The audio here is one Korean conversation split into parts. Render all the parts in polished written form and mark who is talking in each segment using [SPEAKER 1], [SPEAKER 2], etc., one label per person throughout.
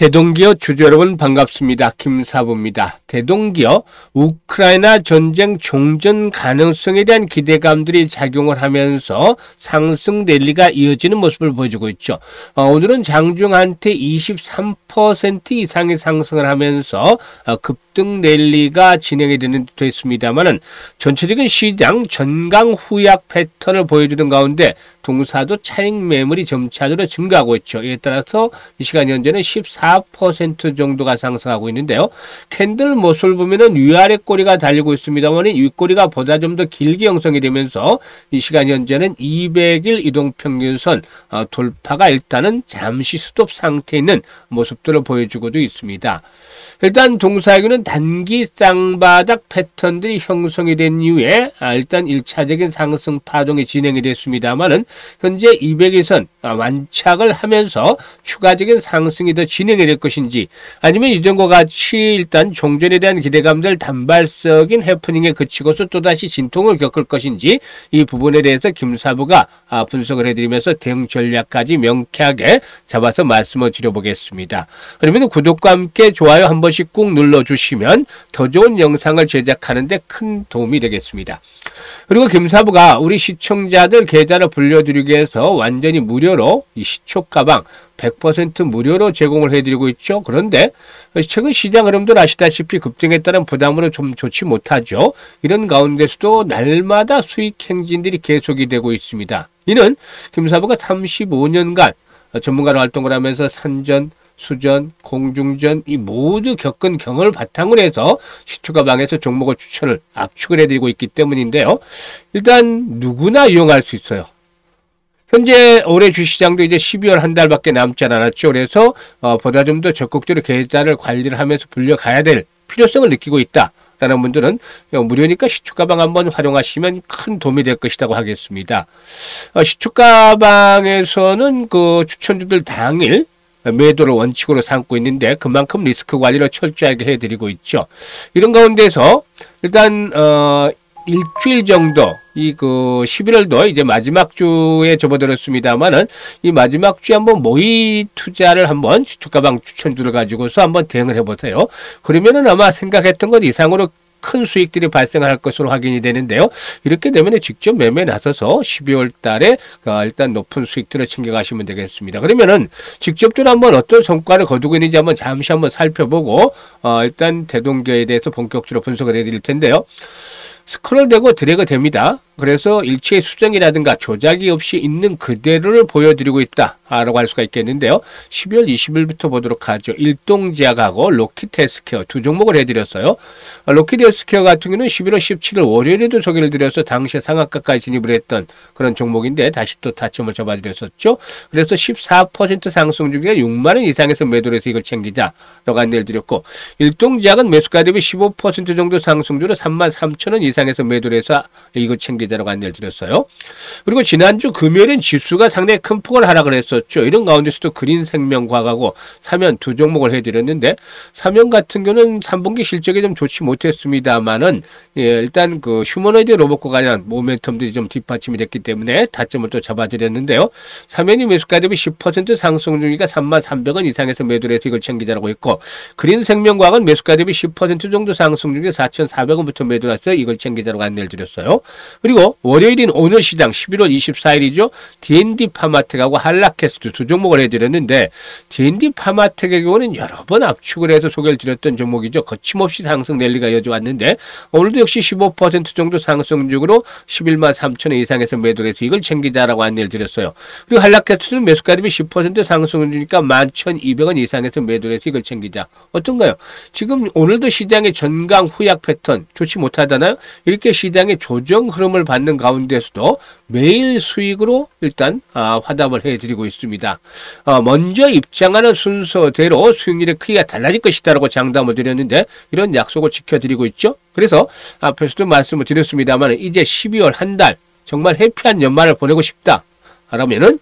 [SPEAKER 1] 대동기업 주주 여러분 반갑습니다. 김사부입니다. 대동기업 우크라이나 전쟁 종전 가능성에 대한 기대감들이 작용을 하면서 상승 랠리가 이어지는 모습을 보여주고 있죠. 오늘은 장중한테 23% 이상의 상승을 하면서 급등 랠리가 진행이 됐습니다만은 전체적인 시장 전강 후약 패턴을 보여주는 가운데 동사도 차익 매물이 점차적으로 증가하고 있죠. 이에 따라서 이 시간 현재는 14% 정도가 상승하고 있는데요. 캔들 모습을 보면은 위아래 꼬리가 달리고 있습니다만 윗꼬리가 보다 좀 더 길게 형성이 되면서 이 시간 현재는 200일 이동평균선 돌파가 일단은 잠시 스톱 상태에 있는 모습들을 보여주고도 있습니다. 일단 동사에는 단기 쌍바닥 패턴들이 형성이 된 이후에 일단 1차적인 상승 파동이 진행이 됐습니다만은 현재 200일선 완착을 하면서 추가적인 상승이 더 진행이 될 것인지 아니면 이전과 같이 일단 종전에 대한 기대감들 단발적인 해프닝에 그치고서 또다시 진통을 겪을 것인지 이 부분에 대해서 김사부가 분석을 해드리면서 대응 전략까지 명쾌하게 잡아서 말씀을 드려보겠습니다. 그러면 구독과 함께 좋아요 한 번씩 꾹 눌러주시면 더 좋은 영상을 제작하는 데 큰 도움이 되겠습니다. 그리고 김사부가 우리 시청자들 계좌를 불려드리기 위해서 완전히 무료로 이 시초 가방 100% 무료로 제공을 해드리고 있죠. 그런데 최근 시장 흐름들 아시다시피 급등에 따른 부담으로 좀 좋지 못하죠. 이런 가운데서도 날마다 수익 행진들이 계속이 되고 있습니다. 이는 김사부가 35년간 전문가로 활동을 하면서 산전, 수전, 공중전 이 모두 겪은 경험을 바탕으로 해서 시초가방에서 종목을 추천을 압축을 해드리고 있기 때문인데요. 일단 누구나 이용할 수 있어요. 현재 올해 주시장도 이제 12월 한 달밖에 남지 않았죠. 그래서 보다 좀 더 적극적으로 계좌를 관리를 하면서 불려가야 될 필요성을 느끼고 있다. 라는 분들은 무료니까 시초가방 한번 활용하시면 큰 도움이 될 것이라고 하겠습니다. 시초가방에서는 그 추천주들 당일 매도를 원칙으로 삼고 있는데 그만큼 리스크 관리를 철저하게 해드리고 있죠. 이런 가운데서 일단 일주일 정도 이 그 11월도 이제 마지막 주에 접어들었습니다만은 이 마지막 주에 한번 모의 투자를 한번 시초가방 추천주를 가지고서 한번 대응을 해보세요. 그러면은 아마 생각했던 것 이상으로 큰 수익들이 발생할 것으로 확인이 되는데요. 이렇게 되면 직접 매매에 나서서 12월 달에 일단 높은 수익들을 챙겨가시면 되겠습니다. 그러면은 직접적으로 한번 어떤 성과를 거두고 있는지 한번 잠시 한번 살펴보고 일단 대동기업에 대해서 본격적으로 분석을 해드릴 텐데요. 스크롤되고 드래그 됩니다. 그래서 일체의 수정이라든가 조작이 없이 있는 그대로를 보여드리고 있다라고 할 수가 있겠는데요. 12월 20일부터 보도록 하죠. 일동제약하고 로키트 헬스케어 두 종목을 해드렸어요. 로키트 헬스케어 같은 경우는 11월 17일 월요일에도 소개를 드려서 당시에 상한가까지 진입을 했던 그런 종목인데 다시 또 타점을 잡아드렸었죠. 그래서 14% 상승 중에 6만 원 이상에서 매도를 해서 이걸 챙기자라고 안내를 드렸고 일동제약은 매수가 대비 15% 정도 상승 중으로 33,000원 이상에서 매도를 해서 이걸 챙기자 라고 안내를 드렸어요. 그리고 지난주 금요일엔 지수가 상당히 큰 폭을 하락을 했었죠. 이런 가운데서도 그린생명과학하고 사면 두 종목을 해드렸는데 사면 같은 경우는 3분기 실적이 좀 좋지 못했습니다만은 일단 그 휴머노이드 로봇과 관련 모멘텀들이 좀 뒷받침이 됐기 때문에 타점을 또 잡아드렸는데요. 사면이 매수가 대비 10% 상승 중이니까 33,000원 이상에서 매도를 해서 이걸 챙기자라고 했고 그린생명과학은 매수가 대비 10% 정도 상승 중에 4,400원부터 매도를 해서 이걸 챙기자라고 안내를 드렸어요. 그리고 월요일인 오늘 시장 11월 24일이죠. D&D 파마텍하고 한라캐스트 두 종목을 해드렸는데 D&D 파마텍의 경우는 여러 번 압축을 해서 소개를 드렸던 종목이죠. 거침없이 상승 랠리가 이어져 왔는데 오늘도 역시 15% 정도 상승 중으로 11만 3천원 이상에서 매도를 해서 이걸 챙기자라고 안내를 드렸어요. 그리고 한라캐스트는 매수가 대비 10% 상승 중이니까 11,200원 이상에서 매도를 해서 이걸 챙기자. 어떤가요? 지금 오늘도 시장의 전강 후약 패턴 좋지 못하잖아요. 이렇게 시장의 조정 흐름을 받는 가운데서도 매일 수익으로 일단 화답을 해드리고 있습니다. 먼저 입장하는 순서대로 수익률의 크기가 달라질 것이다라고 장담을 드렸는데 이런 약속을 지켜드리고 있죠. 그래서 앞에서도 말씀을 드렸습니다만 이제 12월 한 달 정말 해피한 연말을 보내고 싶다 라면은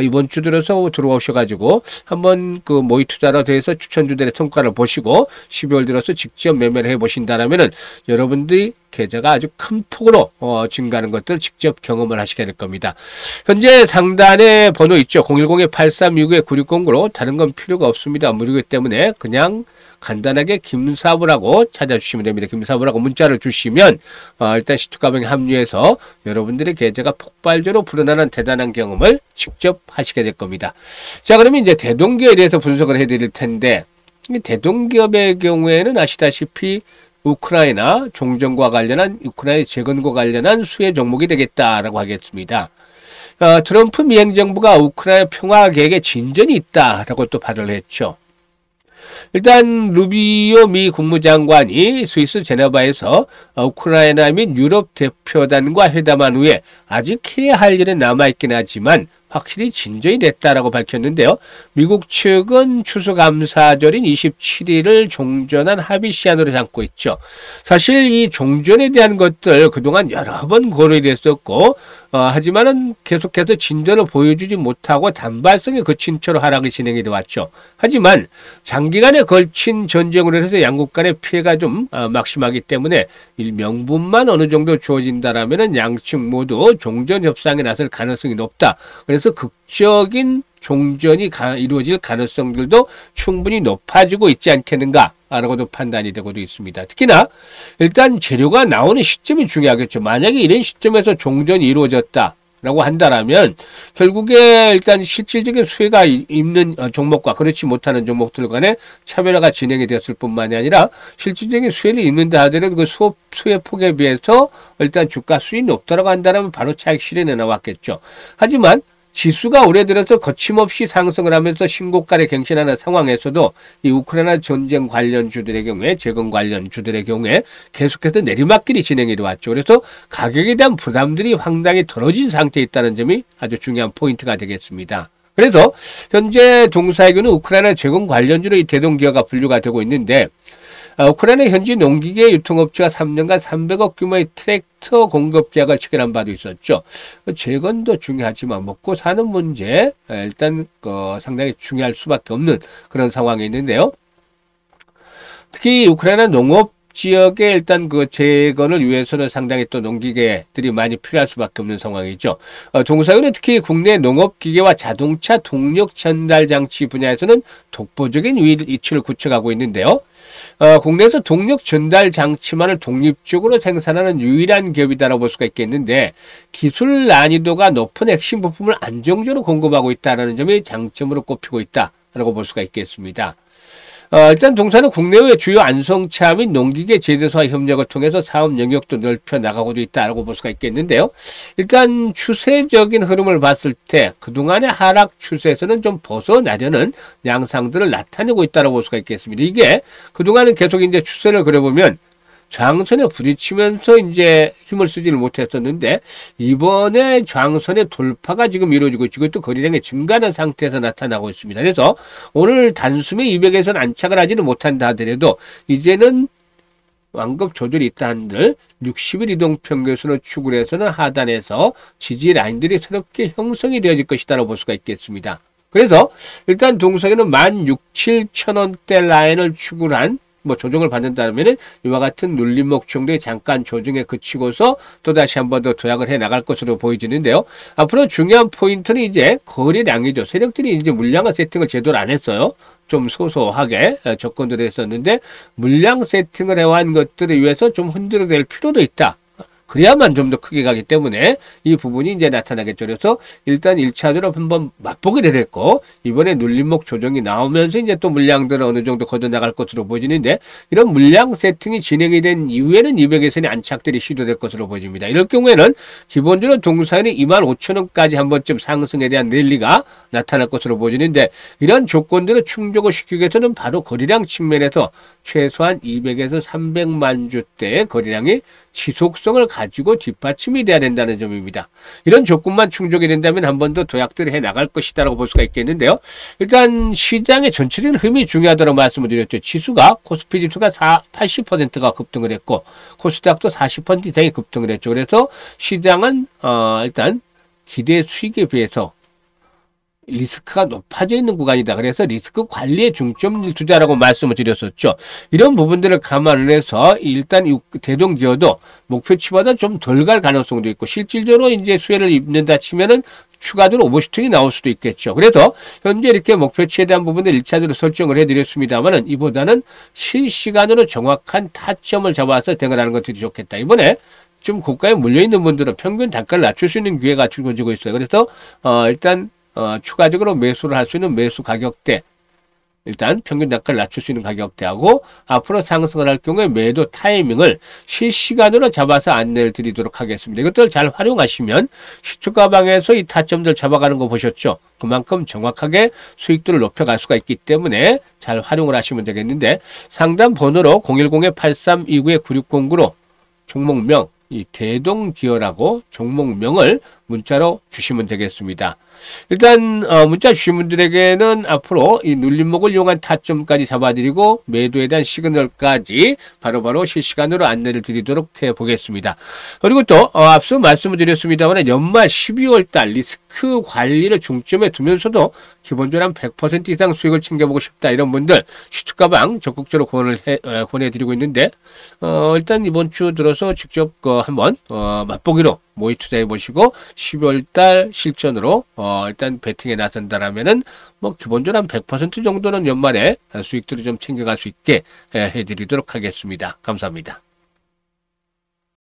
[SPEAKER 1] 이번 주 들어서 들어오셔가지고 한번 그 모의 투자로 대해서 추천주들의 성과를 보시고 12월 들어서 직접 매매를 해보신다라면은 여러분들이 계좌가 아주 큰 폭으로 증가하는 것들을 직접 경험을 하시게 될 겁니다. 현재 상단에 번호 있죠. 010-8369-9609로 다른 건 필요가 없습니다. 무료이기 때문에 그냥 간단하게 김사부라고 찾아주시면 됩니다. 김사부라고 문자를 주시면 일단 시투가방에 합류해서 여러분들의 계좌가 폭발적으로 불어나는 대단한 경험을 직접 하시게 될 겁니다. 자, 그러면 이제 대동기업에 대해서 분석을 해드릴 텐데, 대동기업의 경우에는 아시다시피 우크라이나 종전과 관련한, 우크라이나 재건과 관련한 수혜 종목이 되겠다라고 하겠습니다. 트럼프 미행정부가 우크라이나 평화 계획에 진전이 있다라고 또 발언을 했죠. 일단 루비오 미 국무장관이 스위스 제네바에서 우크라이나 및 유럽 대표단과 회담한 후에 아직 해야 할 일은 남아있긴 하지만 확실히 진전이 됐다라고 밝혔는데요. 미국 측은 추수감사절인 27일을 종전한 합의 시한으로 삼고 있죠. 사실 이 종전에 대한 것들 그동안 여러 번 고려가 됐었고 하지만은 계속해서 진전을 보여주지 못하고 단발성에 그친 채로 하락이 진행이 되었죠. 하지만 장기간에 걸친 전쟁으로 해서 양국 간의 피해가 좀 막심하기 때문에 이 명분만 어느 정도 주어진다라면은 양측 모두 종전 협상에 나설 가능성이 높다. 그래서 극적인 종전이 이루어질 가능성들도 충분히 높아지고 있지 않겠는가 라고도 판단이 되고도 있습니다. 특히나 일단 재료가 나오는 시점이 중요하겠죠. 만약에 이런 시점에서 종전이 이루어졌다라고 한다라면 결국에 일단 실질적인 수혜가 있는 종목과 그렇지 못하는 종목들 간에 차별화가 진행이 되었을 뿐만이 아니라 실질적인 수혜를 입는다 하더라도 그 수혜 폭에 비해서 일단 주가 수익이 높다고 한다면 바로 차익 실현에 나왔겠죠. 하지만 지수가 올해 들어서 거침없이 상승을 하면서 신고가를 갱신하는 상황에서도 이 우크라이나 전쟁 관련주들의 경우에 재건 관련주들의 경우에 계속해서 내리막길이 진행이 되었죠. 그래서 가격에 대한 부담들이 상당히 덜어진 상태에 있다는 점이 아주 중요한 포인트가 되겠습니다. 그래서 현재 동사이교는 우크라이나 재건 관련주로 이 대동기업가 분류가 되고 있는데 우크라이나 현지 농기계 유통업체와 3년간 300억 규모의 트랙터 공급 계약을 체결한 바도 있었죠. 재건도 중요하지만 먹고 사는 문제 일단 상당히 중요할 수밖에 없는 그런 상황이 있는데요. 특히 우크라이나 농업 지역에 일단 그 재건을 위해서는 상당히 또 농기계들이 많이 필요할 수밖에 없는 상황이죠. 동사회는 특히 국내 농업기계와 자동차 동력 전달 장치 분야에서는 독보적인 위치를 구축하고 있는데요. 국내에서 동력 전달 장치만을 독립적으로 생산하는 유일한 기업이다라고 볼 수가 있겠는데 기술 난이도가 높은 핵심 부품을 안정적으로 공급하고 있다는 점이 장점으로 꼽히고 있다라고 볼 수가 있겠습니다. 일단 동사는 국내외 주요 안성차 및 농기계 제조사와 협력을 통해서 사업 영역도 넓혀 나가고도 있다라고 볼 수가 있겠는데요. 일단 추세적인 흐름을 봤을 때 그동안의 하락 추세에서는 좀 벗어나려는 양상들을 나타내고 있다라고 볼 수가 있겠습니다. 이게 그동안은 계속 이제 추세를 그려보면 저항선에 부딪히면서 이제 힘을 쓰지를 못했었는데 이번에 저항선의 돌파가 지금 이루어지고 있고 또 거래량이 증가하는 상태에서 나타나고 있습니다. 그래서 오늘 단숨에 200에서는 안착을 하지는 못한다 하더라도 이제는 완급 조절이 있다 한들 60일 이동평균선을 축을 해서는 하단에서 지지 라인들이 새롭게 형성이 되어질 것이다라고 볼 수가 있겠습니다. 그래서 일단 동성에는 16,700원대 라인을 축을 한 조정을 받는다면은 이와 같은 눌림목 정도의 잠깐 조정에 그치고서 또다시 한 번 더 도약을 해 나갈 것으로 보여지는데요. 앞으로 중요한 포인트는 이제 거래량이죠. 세력들이 이제 물량화 세팅을 제대로 안 했어요. 좀 소소하게 접근을 했었는데 물량 세팅을 해온 것들에 의해서 좀 흔들어낼 필요도 있다. 그래야만 좀 더 크게 가기 때문에 이 부분이 이제 나타나겠죠. 그래서 일단 1차적으로 한번 맛보기를 했고 이번에 눌림목 조정이 나오면서 이제 또 물량들을 어느 정도 걷어나갈 것으로 보이는데 이런 물량 세팅이 진행이 된 이후에는 200에서는 안착들이 시도될 것으로 보입니다. 이럴 경우에는 기본적으로 동사에는 25,000원까지 한 번쯤 상승에 대한 랠리가 나타날 것으로 보이는데 이런 조건들을 충족을 시키기 위해서는 바로 거래량 측면에서 최소한 200에서 300만 주대의 거래량이 지속성을 가지고 뒷받침이 돼야 된다는 점입니다. 이런 조건만 충족이 된다면 한 번 더 도약들을 해 나갈 것이다라고 볼 수가 있겠는데요. 일단 시장의 전체적인 흐름이 중요하다고 말씀을 드렸죠. 지수가 코스피 지수가 80%가 급등을 했고 코스닥도 40% 이상이 급등을 했죠. 그래서 시장은 일단 기대 수익에 비해서 리스크가 높아져 있는 구간이다. 그래서 리스크 관리에 중점을 두자라고 말씀을 드렸었죠. 이런 부분들을 감안을 해서 일단 이 대동기어도 목표치보다 좀 덜 갈 가능성도 있고 실질적으로 이제 수혜를 입는다 치면은 추가적으로 오버슈팅이 나올 수도 있겠죠. 그래서 현재 이렇게 목표치에 대한 부분을 1차적으로 설정을 해드렸습니다만은 이보다는 실시간으로 정확한 타점을 잡아서 대응하는 것들이 좋겠다. 이번에 좀 고가에 물려있는 분들은 평균 단가를 낮출 수 있는 기회가 주어지고 있어요. 그래서 일단 추가적으로 매수를 할 수 있는 매수 가격대, 일단 평균 단가를 낮출 수 있는 가격대하고 앞으로 상승을 할 경우에 매도 타이밍을 실시간으로 잡아서 안내를 드리도록 하겠습니다. 이것들을 잘 활용하시면 시초가방에서 이 타점들 잡아가는 거 보셨죠? 그만큼 정확하게 수익들을 높여갈 수가 있기 때문에 잘 활용을 하시면 되겠는데 상담 번호로 010-8329-9609로 종목명 이 대동기어라고 종목명을 문자로 주시면 되겠습니다. 일단 문자 주신 분들에게는 앞으로 이 눌림목을 이용한 타점까지 잡아드리고 매도에 대한 시그널까지 바로바로 실시간으로 안내를 드리도록 해보겠습니다. 그리고 또 앞서 말씀을 드렸습니다만 연말 12월 달 리스크 관리를 중점에 두면서도 기본적으로 한 100% 이상 수익을 챙겨보고 싶다 이런 분들 시초가방 적극적으로 권해드리고 있는데 일단 이번 주 들어서 직접 한번 맛보기로 모의 투자해 보시고 12월달 실전으로 일단 베팅에 나선다라면은 뭐 기본적으로 한 100% 정도는 연말에 수익들을 좀 챙겨갈 수 있게 해드리도록 하겠습니다. 감사합니다.